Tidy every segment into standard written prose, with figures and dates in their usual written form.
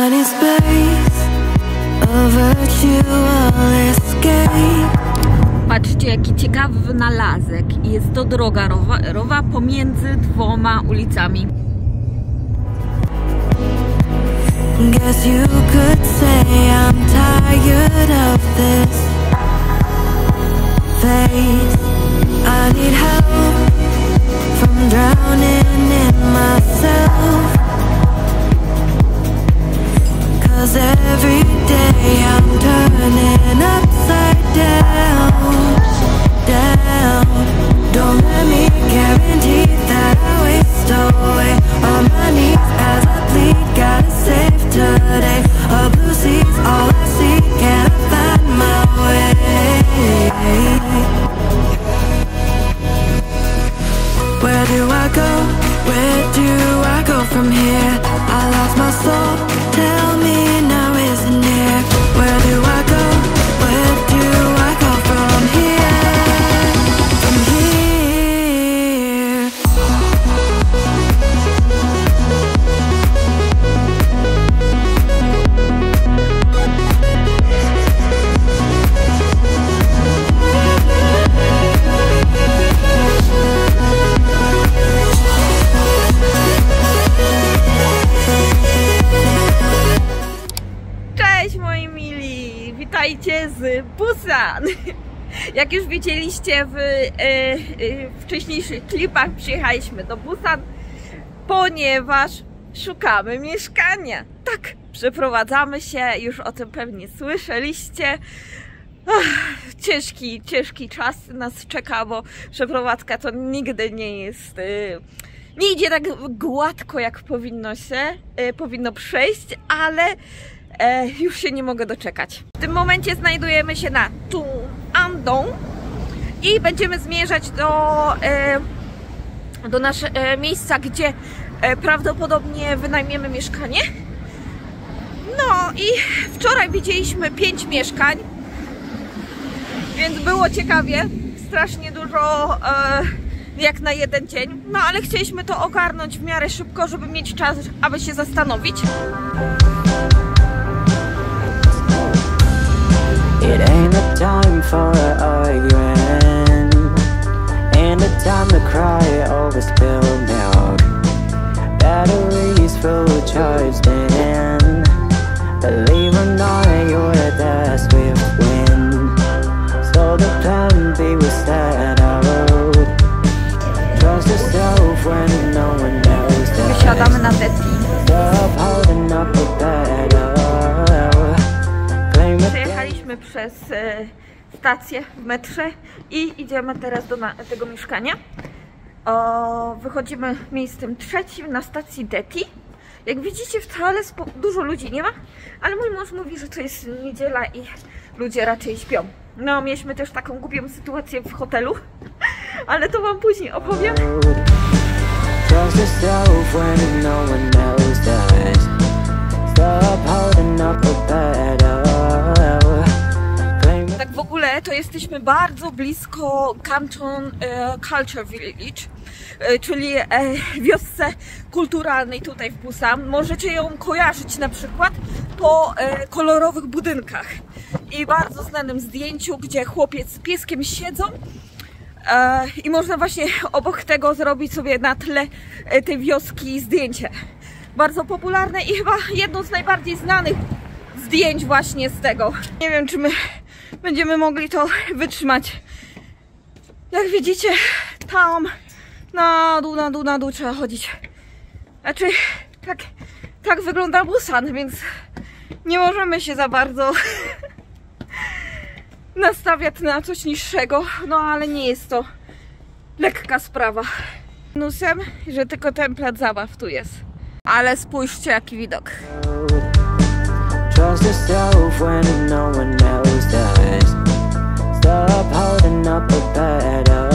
Tiny space, a virtual escape. Patrzcie, jaki ciekawy wynalazek. Jest to droga rowerowa pomiędzy dwoma ulicami. Guess you could say I'm tired of this phase. I need help from drowning in myself. 'Cause every day I'm turning upside down, down. Don't let me guarantee that I waste away on my knees as I plead. Gotta save today. A blue sea's all I see. Can I find my way? Where do I go? Where do I go from here? I lost my soul. Tell me now, isn't it? Where do I go? Where do I go from here? From here. Cześć moi mili, witajcie z Busan. Jak już widzieliście w wcześniejszych klipach, przyjechaliśmy do Busan, ponieważ szukamy mieszkania. Tak, przeprowadzamy się, już o tym pewnie słyszeliście. Ciężki czas nas czeka, bo przeprowadzka to nigdy nie jest... nie idzie tak gładko, jak powinno przejść, ale już się nie mogę doczekać. W tym momencie znajdujemy się na Tuandong i będziemy zmierzać do naszego miejsca, gdzie prawdopodobnie wynajmiemy mieszkanie. No i wczoraj widzieliśmy 5 mieszkań, więc było ciekawie, strasznie dużo jak na jeden dzień, no ale chcieliśmy to ogarnąć w miarę szybko, żeby mieć czas, aby się zastanowić. It ain't the time for arguing, ain't the time to cry over spilled milk. Batteries full charged in, believe or not you're the swift wind. So the plan B was set out. Trust yourself when no one knows that. Wysiadamy na deski. Stop holding up a better. Przejechaliśmy przez stację w metrze i idziemy teraz do tego mieszkania. Wychodzimy miejscem trzecim na stacji Deti. Jak widzicie, wcale dużo ludzi nie ma, ale mój mąż mówi, że to jest niedziela i ludzie raczej śpią. No, mieliśmy też taką głupią sytuację w hotelu, ale to wam później opowiem. Trust yourself when no one knows that. Stop holding up a better. Tak w ogóle to jesteśmy bardzo blisko Canton Culture Village, czyli wiosce kulturalnej tutaj w Busan. Możecie ją kojarzyć na przykład po kolorowych budynkach i bardzo znanym zdjęciu, gdzie chłopiec z pieskiem siedzą i można właśnie obok tego zrobić sobie na tle tej wioski zdjęcie. Bardzo popularne i chyba jedno z najbardziej znanych zdjęć właśnie z tego. Nie wiem, czy my będziemy mogli to wytrzymać. Jak widzicie, tam na dół trzeba chodzić. Znaczy, tak wygląda Busan, więc nie możemy się za bardzo nastawiać na coś niższego. No ale nie jest to lekka sprawa. Minusem, że tylko ten plac zabaw tu jest. Ale spójrzcie, jaki widok. Trust yourself when no one knows that. Stop holding up a better.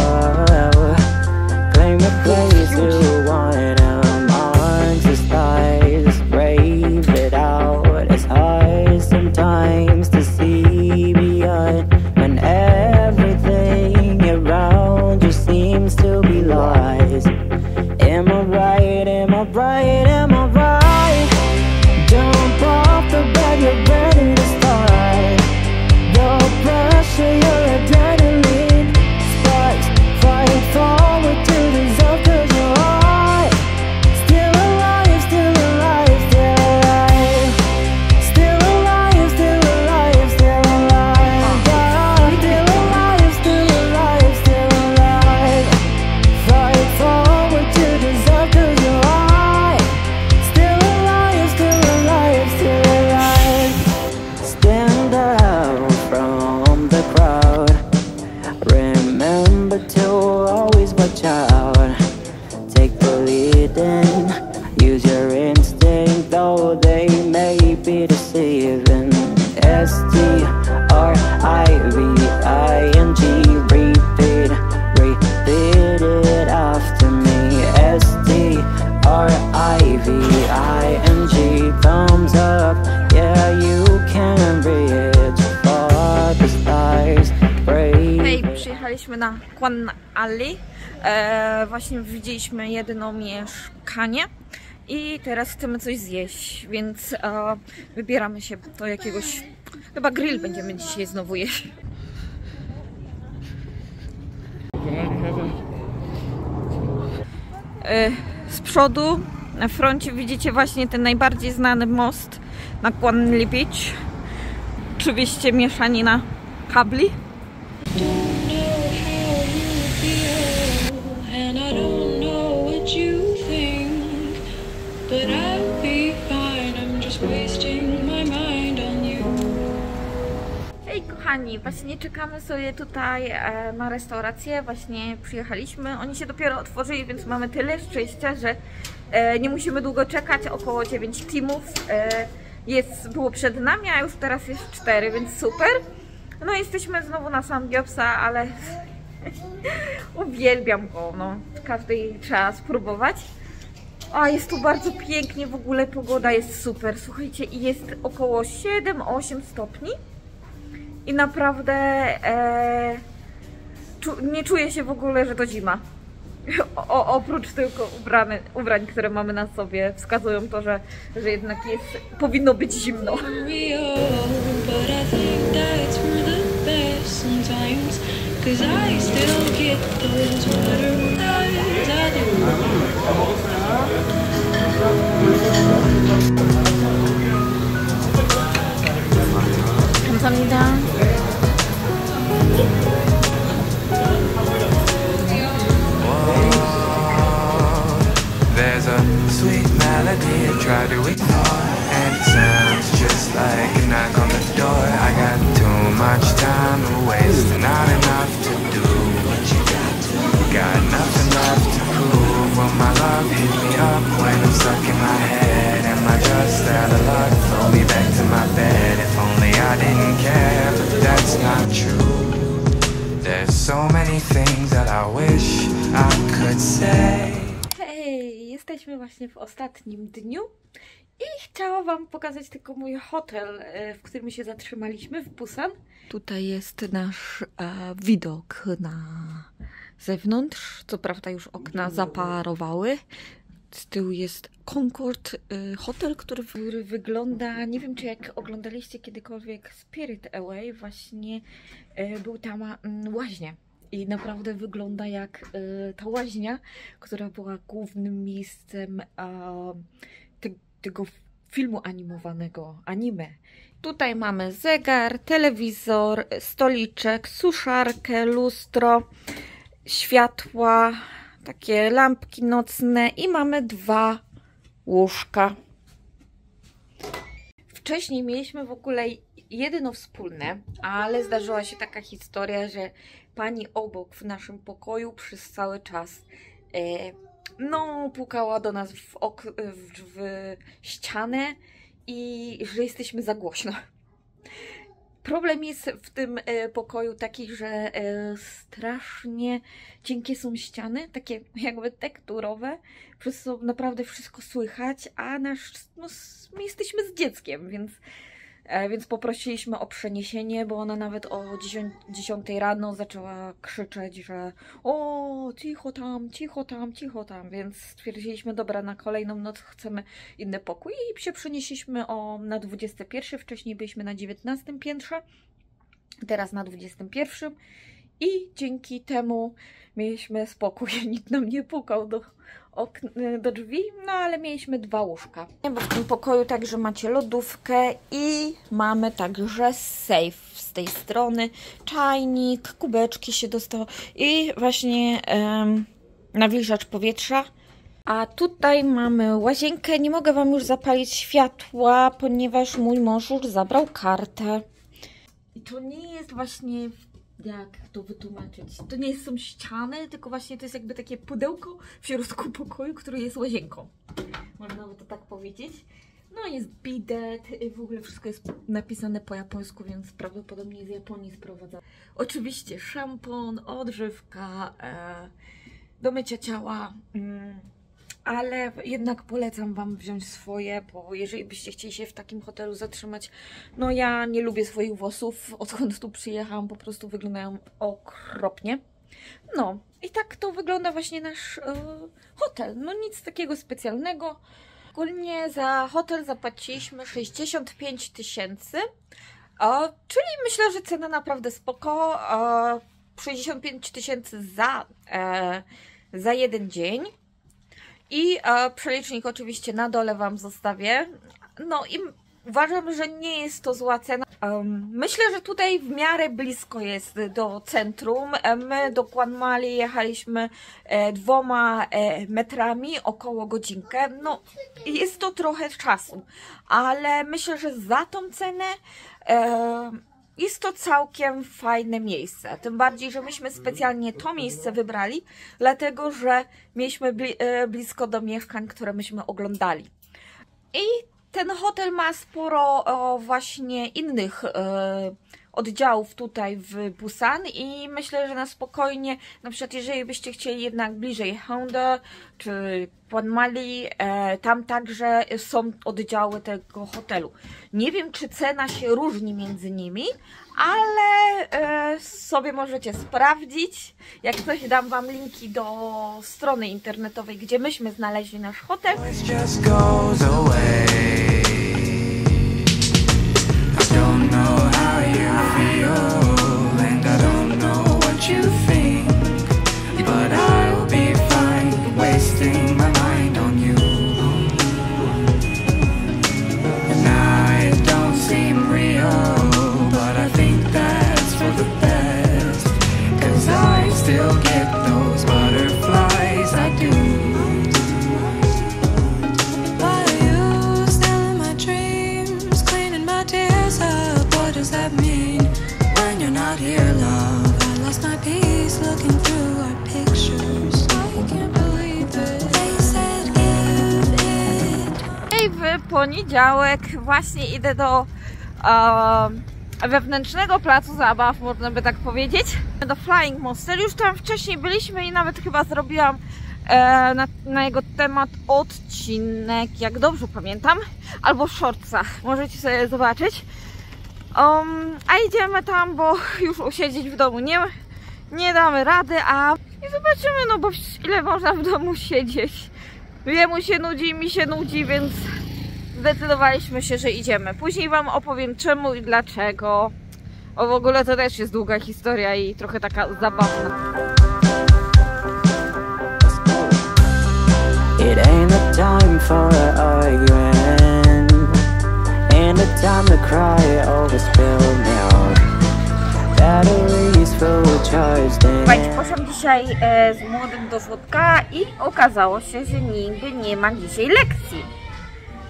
Claim the place you want amongst the stars. Brave it out. It's hard sometimes to see beyond when everything around you seems to be lies. Am I right? Am I right? Am I right? Don't bother. IVING, thumbs up. Yeah, you can reach for the stars. Hej, przyjechaliśmy na Quan Alley. Właśnie widzieliśmy jedno mieszkanie i teraz chcemy coś zjeść, więc wybieramy się do jakiegoś, chyba grill będziemy dzisiaj znowu jeść. Z przodu, na froncie widzicie właśnie ten najbardziej znany most na Quan Alley Beach. Oczywiście mieszanina kabli. Hej kochani, właśnie czekamy sobie tutaj na restaurację, właśnie przyjechaliśmy, oni się dopiero otworzyli, więc mamy tyle szczęścia, że nie musimy długo czekać, około 9 teamów było przed nami, a już teraz jest 4, więc super. No jesteśmy znowu na Samgyeopsa, ale uwielbiam go, no każdej trzeba spróbować. A jest tu bardzo pięknie, w ogóle pogoda jest super, słuchajcie, i jest około 7-8 stopni i naprawdę nie czuję się w ogóle, że to zima. Oprócz tylko ubrań, które mamy na sobie, wskazują to, że jednak powinno być zimno. 감사합니다. There's a sweet melody I try to ignore, and it sounds just like a knock on the door. I got too much time to waste and not enough to do. Got nothing left to prove. Will my love hit me up when I'm stuck in my head? Am I just out of luck? Throw me back to my bed. If only I didn't care, but that's not true. There's so many things that I wish I could say. Hej, jesteśmy właśnie w ostatnim dniu i chciałam wam pokazać tylko mój hotel, w którym się zatrzymaliśmy, w Busan. Tutaj jest nasz widok na zewnątrz. Co prawda już okna zaparowały. Z tyłu jest Concord Hotel, który wygląda, nie wiem czy jak oglądaliście kiedykolwiek Spirit Away, właśnie był tam łaźnia. I naprawdę wygląda jak ta łaźnia, która była głównym miejscem tego filmu animowanego, anime. Tutaj mamy zegar, telewizor, stoliczek, suszarkę, lustro, światła, takie lampki nocne i mamy 2 łóżka. Wcześniej mieliśmy w ogóle jedno wspólne, ale zdarzyła się taka historia, że pani obok w naszym pokoju przez cały czas no pukała do nas w ścianę i że jesteśmy za głośno. Problem jest w tym pokoju taki, że strasznie cienkie są ściany, takie jakby tekturowe, przez co naprawdę wszystko słychać, a my jesteśmy z dzieckiem, więc poprosiliśmy o przeniesienie, bo ona nawet o 10 rano zaczęła krzyczeć, że o, cicho tam, cicho tam, cicho tam, więc stwierdziliśmy, dobra, na kolejną noc chcemy inny pokój i się przenieśliśmy na 21, wcześniej byliśmy na 19 piętrze, teraz na 21 i dzięki temu mieliśmy spokój, nikt nam nie pukał do drzwi, no ale mieliśmy 2 łóżka. Bo w tym pokoju także macie lodówkę i mamy także safe z tej strony, czajnik, kubeczki się dostało i właśnie nawilżacz powietrza. A tutaj mamy łazienkę, nie mogę wam już zapalić światła, ponieważ mój mąż już zabrał kartę. I to nie jest właśnie... Jak to wytłumaczyć? To nie są ściany, tylko właśnie to jest jakby takie pudełko w środku pokoju, które jest łazienką. Można by to tak powiedzieć. No jest bidet, w ogóle wszystko jest napisane po japońsku, więc prawdopodobnie z Japonii sprowadzane. Oczywiście szampon, odżywka, do mycia ciała, ale jednak polecam Wam wziąć swoje, bo jeżeli byście chcieli się w takim hotelu zatrzymać, no ja nie lubię swoich włosów, odkąd tu przyjechałam, po prostu wyglądają okropnie. No i tak to wygląda właśnie nasz hotel, no nic takiego specjalnego. Ogólnie za hotel zapłaciliśmy 65 000, czyli myślę, że cena naprawdę spoko. 65 000 za jeden dzień. I przelicznik oczywiście na dole Wam zostawię. No i uważam, że nie jest to zła cena. Myślę, że tutaj w miarę blisko jest do centrum. My do Kwan Mali jechaliśmy 2 metrami, około godzinkę. No jest to trochę czasu, ale myślę, że za tą cenę jest to całkiem fajne miejsce. Tym bardziej, że myśmy specjalnie to miejsce wybrali, dlatego że mieliśmy blisko do mieszkań, które myśmy oglądali. I ten hotel ma sporo właśnie innych oddziałów tutaj w Busan i myślę, że na spokojnie, na przykład jeżeli byście chcieli jednak bliżej Haeundae czy Kwan Mali, tam także są oddziały tego hotelu. Nie wiem, czy cena się różni między nimi, ale sobie możecie sprawdzić. Jak coś, dam Wam linki do strony internetowej, gdzie myśmy znaleźli nasz hotel. W poniedziałek właśnie idę do wewnętrznego placu zabaw, można by tak powiedzieć, do Flying Monster. Już tam wcześniej byliśmy i nawet chyba zrobiłam na jego temat odcinek, jak dobrze pamiętam, albo w shortsach, możecie sobie zobaczyć. A idziemy tam, bo już usiedzieć w domu nie damy rady, i zobaczymy, no bo ile można w domu siedzieć. Jemu się nudzi, mi się nudzi, więc zdecydowaliśmy się, że idziemy. Później Wam opowiem czemu i dlaczego. W ogóle to też jest długa historia i trochę taka zabawna. It ain't the time for arguing, ain't the time to cry over spilled milk. Batteries full charged in. Słuchajcie, poszłam dzisiaj z młodym do żłobka i okazało się, że niby nie ma dzisiaj lekcji.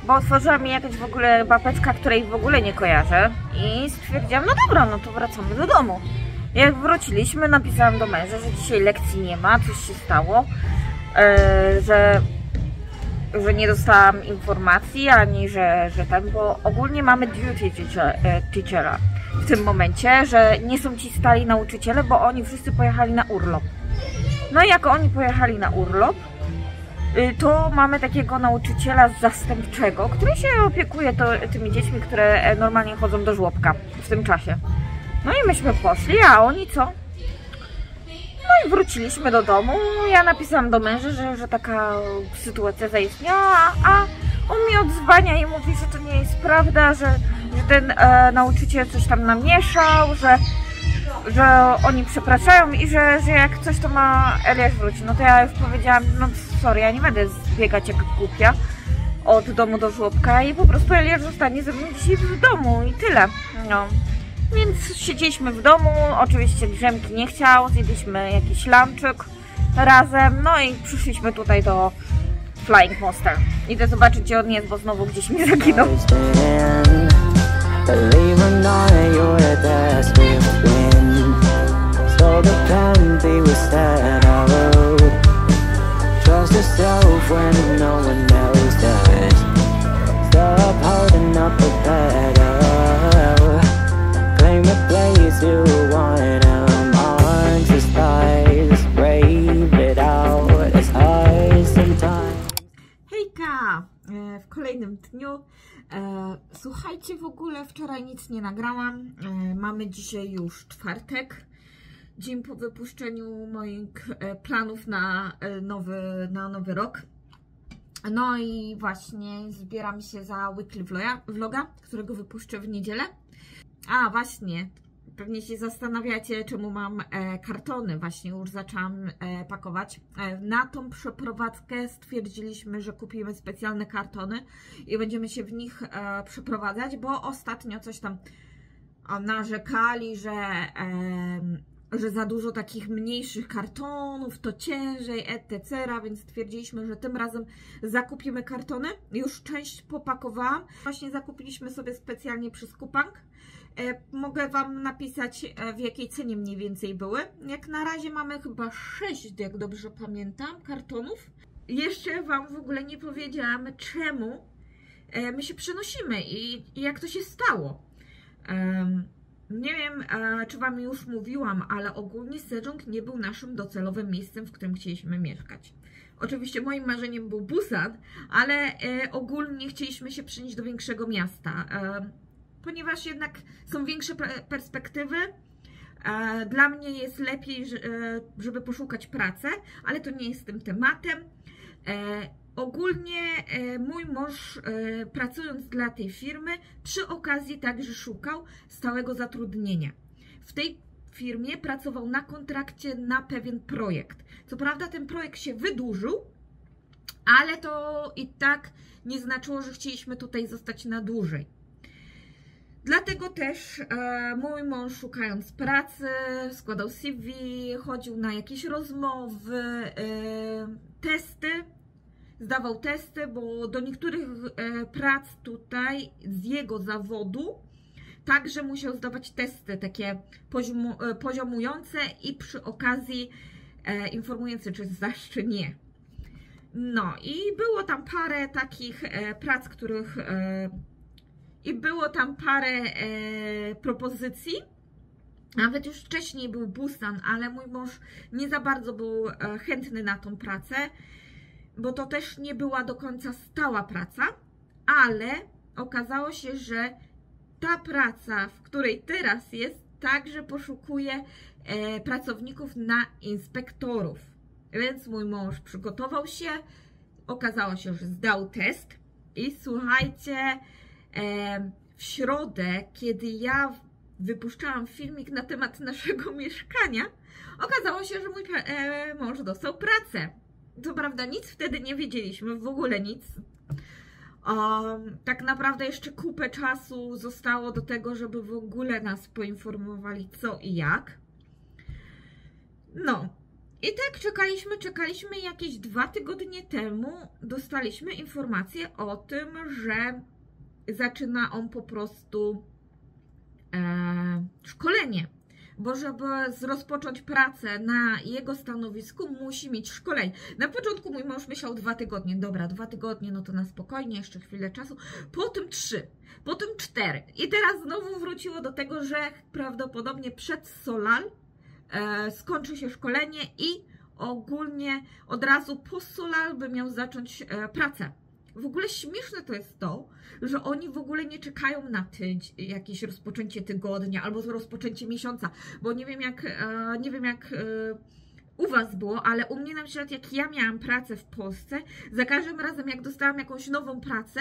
Bo otworzyła mi jakaś w ogóle babeczka, której w ogóle nie kojarzę i stwierdziłam, no dobra, no to wracamy do domu. Jak wróciliśmy, napisałam do męża, że dzisiaj lekcji nie ma, coś się stało, że nie dostałam informacji, ani że tam, bo ogólnie mamy duty teachera w tym momencie, że nie są ci stali nauczyciele, bo oni wszyscy pojechali na urlop. No i jak oni pojechali na urlop, to mamy takiego nauczyciela zastępczego, który się opiekuje tymi dziećmi, które normalnie chodzą do żłobka w tym czasie. No i myśmy poszli, a oni co? No i wróciliśmy do domu. Ja napisałam do męża, że taka sytuacja zaistniała, a on mi odzwania i mówi, że to nie jest prawda, że ten nauczyciel coś tam namieszał, że oni przepraszają i że jak coś to ma Eliasz wrócić. No to ja już powiedziałam, no sorry, ja nie będę zbiegać jak głupia od domu do żłobka i po prostu Eliasz zostanie ze mną dzisiaj w domu i tyle. No. Więc siedzieliśmy w domu, oczywiście Grzemki nie chciał, zjedliśmy jakiś lunchek razem, no i przyszliśmy tutaj do Flying Monster. Idę zobaczyć, gdzie on jest, bo znowu gdzieś mi zaginął. w kolejnym dniu. Słuchajcie, w ogóle wczoraj nic nie nagrałam. Mamy dzisiaj już czwartek, dzień po wypuszczeniu moich planów na nowy rok. No i właśnie zbieram się za weekly vloga, którego wypuszczę w niedzielę. A właśnie, pewnie się zastanawiacie, czemu mam kartony. Właśnie już zaczęłam pakować. Na tą przeprowadzkę stwierdziliśmy, że kupimy specjalne kartony i będziemy się w nich przeprowadzać, bo ostatnio coś tam narzekali, że za dużo takich mniejszych kartonów, to ciężej, etc. Więc stwierdziliśmy, że tym razem zakupimy kartony. Już część popakowałam. Właśnie zakupiliśmy sobie specjalnie przez Coupang. Mogę Wam napisać, w jakiej cenie mniej więcej były. Jak na razie mamy chyba 6, jak dobrze pamiętam, kartonów. Jeszcze Wam w ogóle nie powiedziałam, czemu my się przenosimy i jak to się stało. Nie wiem, czy Wam już mówiłam, ale ogólnie Sejong nie był naszym docelowym miejscem, w którym chcieliśmy mieszkać. Oczywiście moim marzeniem był Busan, ale ogólnie chcieliśmy się przenieść do większego miasta, ponieważ jednak są większe perspektywy. Dla mnie jest lepiej, żeby poszukać pracy, ale to nie jest tym tematem. Ogólnie mój mąż, pracując dla tej firmy, przy okazji także szukał stałego zatrudnienia. W tej firmie pracował na kontrakcie na pewien projekt. Co prawda ten projekt się wydłużył, ale to i tak nie znaczyło, że chcieliśmy tutaj zostać na dłużej. Dlatego też mój mąż, szukając pracy, składał CV, chodził na jakieś rozmowy, testy. Zdawał testy, bo do niektórych prac tutaj z jego zawodu także musiał zdawać testy takie poziomujące i przy okazji informujące, czy zdasz, czy nie. No i było tam parę takich prac, i było tam parę propozycji. Nawet już wcześniej był Busan, ale mój mąż nie za bardzo był chętny na tą pracę, bo to też nie była do końca stała praca, ale okazało się, że ta praca, w której teraz jest, także poszukuje pracowników na inspektorów. Więc mój mąż przygotował się, okazało się, że zdał test i słuchajcie, w środę, kiedy ja wypuszczałam filmik na temat naszego mieszkania, okazało się, że mój mąż dostał pracę. Co prawda nic wtedy nie wiedzieliśmy, w ogóle nic. Tak naprawdę jeszcze kupę czasu zostało do tego, żeby w ogóle nas poinformowali co i jak. No i tak czekaliśmy jakieś 2 tygodnie temu dostaliśmy informację o tym, że zaczyna on po prostu szkolenie. Bo żeby rozpocząć pracę na jego stanowisku, musi mieć szkolenie. Na początku mój mąż myślał 2 tygodnie. Dobra, 2 tygodnie, no to na spokojnie, jeszcze chwilę czasu. Potem 3, potem 4. I teraz znowu wróciło do tego, że prawdopodobnie przed Solal skończy się szkolenie i ogólnie od razu po Solal by miał zacząć pracę. W ogóle śmieszne to jest to, że oni w ogóle nie czekają na jakieś rozpoczęcie tygodnia albo rozpoczęcie miesiąca, bo nie wiem jak u Was było, ale u mnie na przykład jak ja miałam pracę w Polsce, za każdym razem jak dostałam jakąś nową pracę,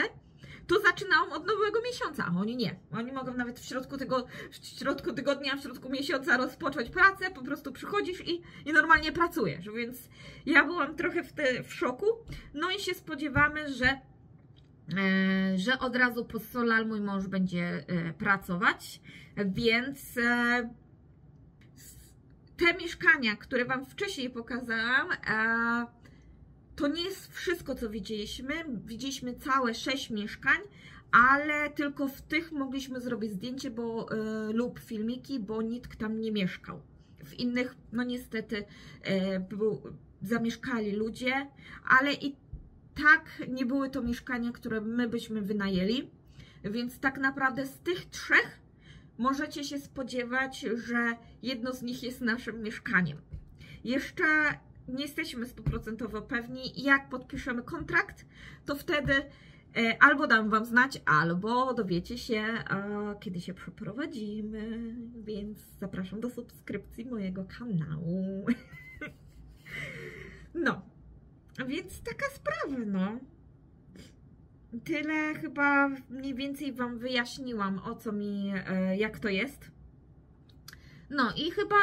to zaczynałam od nowego miesiąca, a oni nie. Oni mogą nawet w środku tygodnia, w środku miesiąca rozpocząć pracę, po prostu przychodzisz i normalnie pracujesz, więc ja byłam trochę w szoku. No i się spodziewamy, że od razu po Solal mój mąż będzie pracować, więc te mieszkania, które Wam wcześniej pokazałam, to nie jest wszystko, co widzieliśmy. Widzieliśmy całe 6 mieszkań, ale tylko w tych mogliśmy zrobić zdjęcie lub filmiki, bo nikt tam nie mieszkał. W innych, no niestety, zamieszkali ludzie, ale i tak nie były to mieszkania, które my byśmy wynajęli. Więc tak naprawdę z tych 3 możecie się spodziewać, że jedno z nich jest naszym mieszkaniem. Jeszcze nie jesteśmy 100% pewni, jak podpiszemy kontrakt, to wtedy Albo dam Wam znać, albo dowiecie się, kiedy się przeprowadzimy, więc zapraszam do subskrypcji mojego kanału. No, więc taka sprawa, no. Tyle chyba mniej więcej Wam wyjaśniłam, o co mi, jak to jest. No i chyba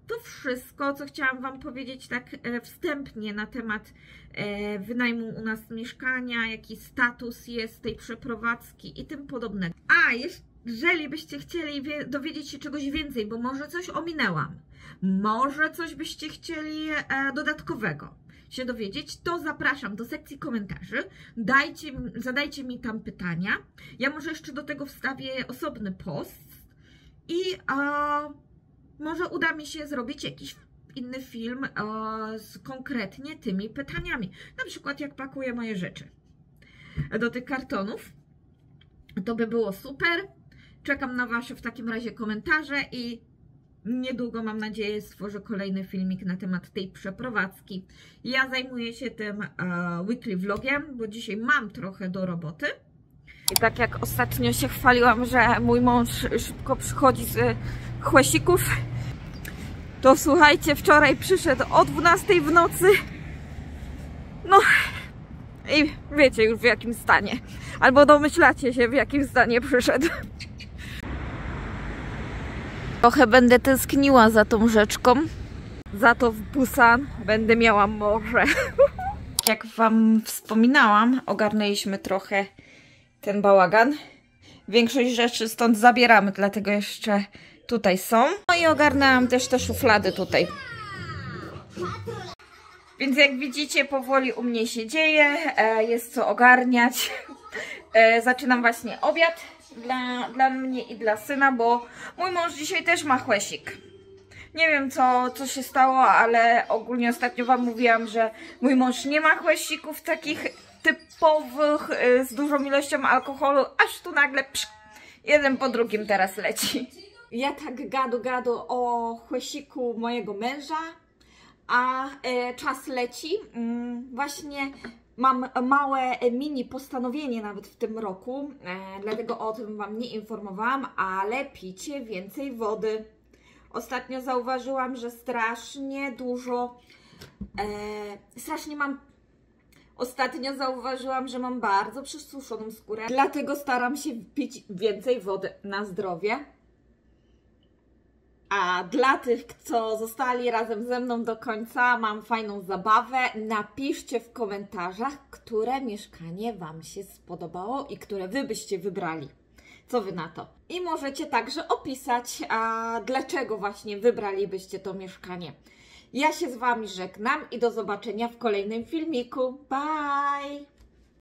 to wszystko, co chciałam Wam powiedzieć tak wstępnie na temat wynajmu u nas mieszkania, jaki status jest tej przeprowadzki i tym podobnego. A, jeżeli byście chcieli dowiedzieć się czegoś więcej, bo może coś ominęłam, może coś byście chcieli dodatkowego się dowiedzieć, to zapraszam do sekcji komentarzy, zadajcie mi tam pytania. Ja może jeszcze do tego wstawię osobny post i może uda mi się zrobić jakiś inny film z konkretnie tymi pytaniami. Na przykład jak pakuję moje rzeczy do tych kartonów. To by było super. Czekam na Wasze w takim razie komentarze i niedługo, mam nadzieję, stworzę kolejny filmik na temat tej przeprowadzki. Ja zajmuję się tym weekly vlogiem, bo dzisiaj mam trochę do roboty. I tak jak ostatnio się chwaliłam, że mój mąż szybko przychodzi z chłesików, to słuchajcie, wczoraj przyszedł o 12 w nocy. No i wiecie już w jakim stanie. Albo domyślacie się, w jakim stanie przyszedł. Trochę będę tęskniła za tą rzeczką. Za to w Busan będę miała morze. Jak Wam wspominałam, ogarnęliśmy trochę ten bałagan. Większość rzeczy stąd zabieramy, dlatego jeszcze tutaj są. No i ogarnęłam też te szuflady tutaj. Więc jak widzicie, powoli u mnie się dzieje. Jest co ogarniać. Zaczynam właśnie obiad dla mnie i dla syna, bo mój mąż dzisiaj też ma chłesik. Nie wiem co się stało, ale ogólnie ostatnio Wam mówiłam, że mój mąż nie ma chłesików takich typowych z dużą ilością alkoholu, aż tu nagle jeden po drugim teraz leci. Ja tak gadu o chłesiku mojego męża, a czas leci. Właśnie mam małe mini postanowienie nawet w tym roku, dlatego o tym Wam nie informowałam, ale picie więcej wody. Ostatnio zauważyłam, że Ostatnio zauważyłam, że mam bardzo przesuszoną skórę, dlatego staram się pić więcej wody na zdrowie. A dla tych, co zostali razem ze mną do końca, mam fajną zabawę. Napiszcie w komentarzach, które mieszkanie Wam się spodobało i które Wy byście wybrali. Co Wy na to? I możecie także opisać, dlaczego właśnie wybralibyście to mieszkanie. Ja się z Wami żegnam i do zobaczenia w kolejnym filmiku. Bye!